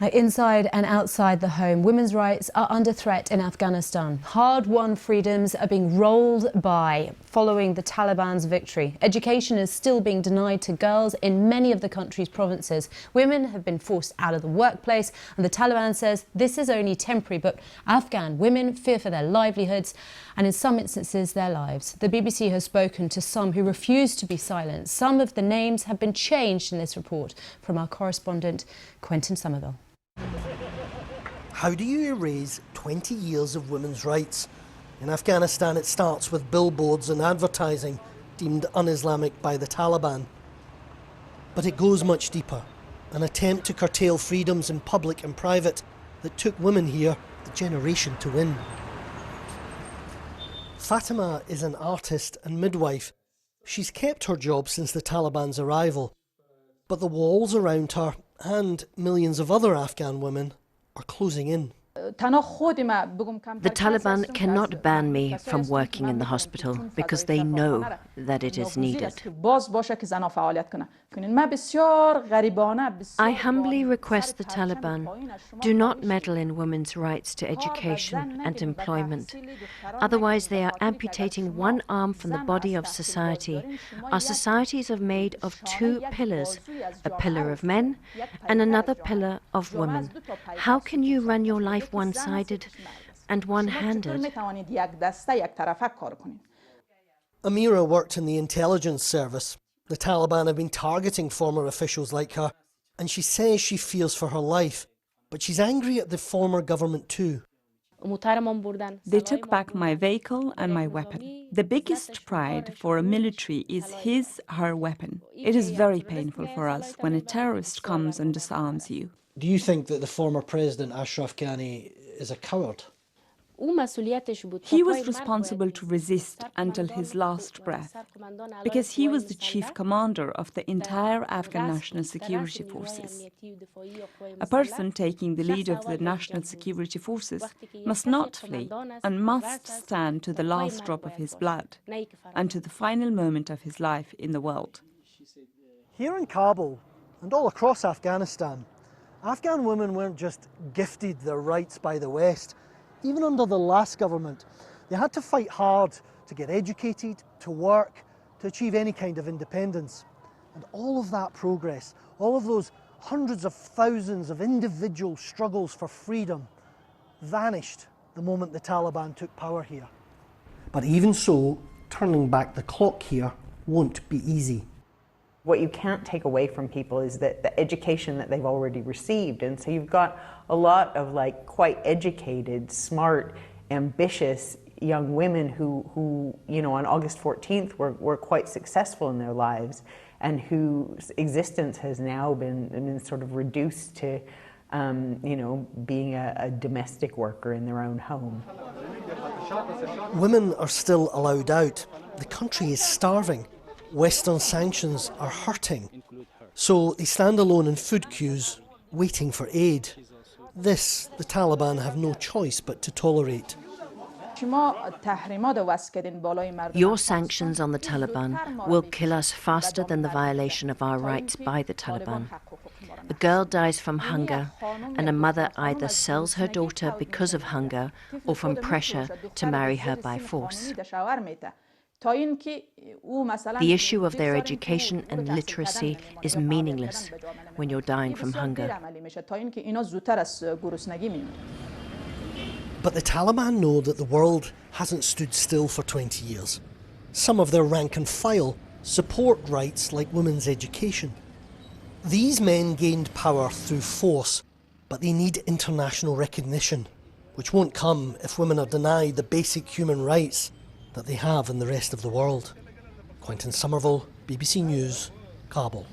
Inside and outside the home, women's rights are under threat in Afghanistan. Hard-won freedoms are being rolled by following the Taliban's victory. Education is still being denied to girls in many of the country's provinces. Women have been forced out of the workplace, and the Taliban says this is only temporary, but Afghan women fear for their livelihoods and in some instances their lives. The BBC has spoken to some who refuse to be silent. Some of the names have been changed in this report. From our correspondent, Quentin Somerville. How do you erase 20 years of women's rights? In Afghanistan, it starts with billboards and advertising deemed un-Islamic by the Taliban. But it goes much deeper, an attempt to curtail freedoms in public and private that took women here a generation to win. Fatima is an artist and midwife. She's kept her job since the Taliban's arrival. But the walls around her, and millions of other Afghan women, are closing in. The Taliban cannot ban me from working in the hospital because they know that it is needed. I humbly request the Taliban, do not meddle in women's rights to education and employment. Otherwise they are amputating one arm from the body of society. Our societies are made of two pillars, a pillar of men and another pillar of women. How can you run your life one-sided and one-handed? Amira worked in the intelligence service. The Taliban have been targeting former officials like her, and she says she fears for her life, but she's angry at the former government too. They took back my vehicle and my weapon. The biggest pride for a military is her weapon. It is very painful for us when a terrorist comes and disarms you. Do you think that the former president, Ashraf Ghani, is a coward? He was responsible to resist until his last breath, because he was the chief commander of the entire Afghan National Security Forces. A person taking the lead of the National Security Forces must not flee and must stand to the last drop of his blood and to the final moment of his life in the world. Here in Kabul and all across Afghanistan, Afghan women weren't just gifted their rights by the West. Even under the last government, they had to fight hard to get educated, to work, to achieve any kind of independence. And all of that progress, all of those hundreds of thousands of individual struggles for freedom, vanished the moment the Taliban took power here. But even so, turning back the clock here won't be easy. What you can't take away from people is that the education that they've already received. And so you've got a lot of quite educated, smart, ambitious young women who on August 14th were quite successful in their lives and whose existence has now been sort of reduced to being a domestic worker in their own home. Women are still allowed out. The country is starving. Western sanctions are hurting, so they stand alone in food queues, waiting for aid. This, the Taliban have no choice but to tolerate. Your sanctions on the Taliban will kill us faster than the violation of our rights by the Taliban. A girl dies from hunger, and a mother either sells her daughter because of hunger or from pressure to marry her by force. The issue of their education and literacy is meaningless when you're dying from hunger. But the Taliban know that the world hasn't stood still for 20 years. Some of their rank and file support rights like women's education. These men gained power through force, but they need international recognition, which won't come if women are denied the basic human rights that they have in the rest of the world. Quentin Somerville, BBC News, Kabul.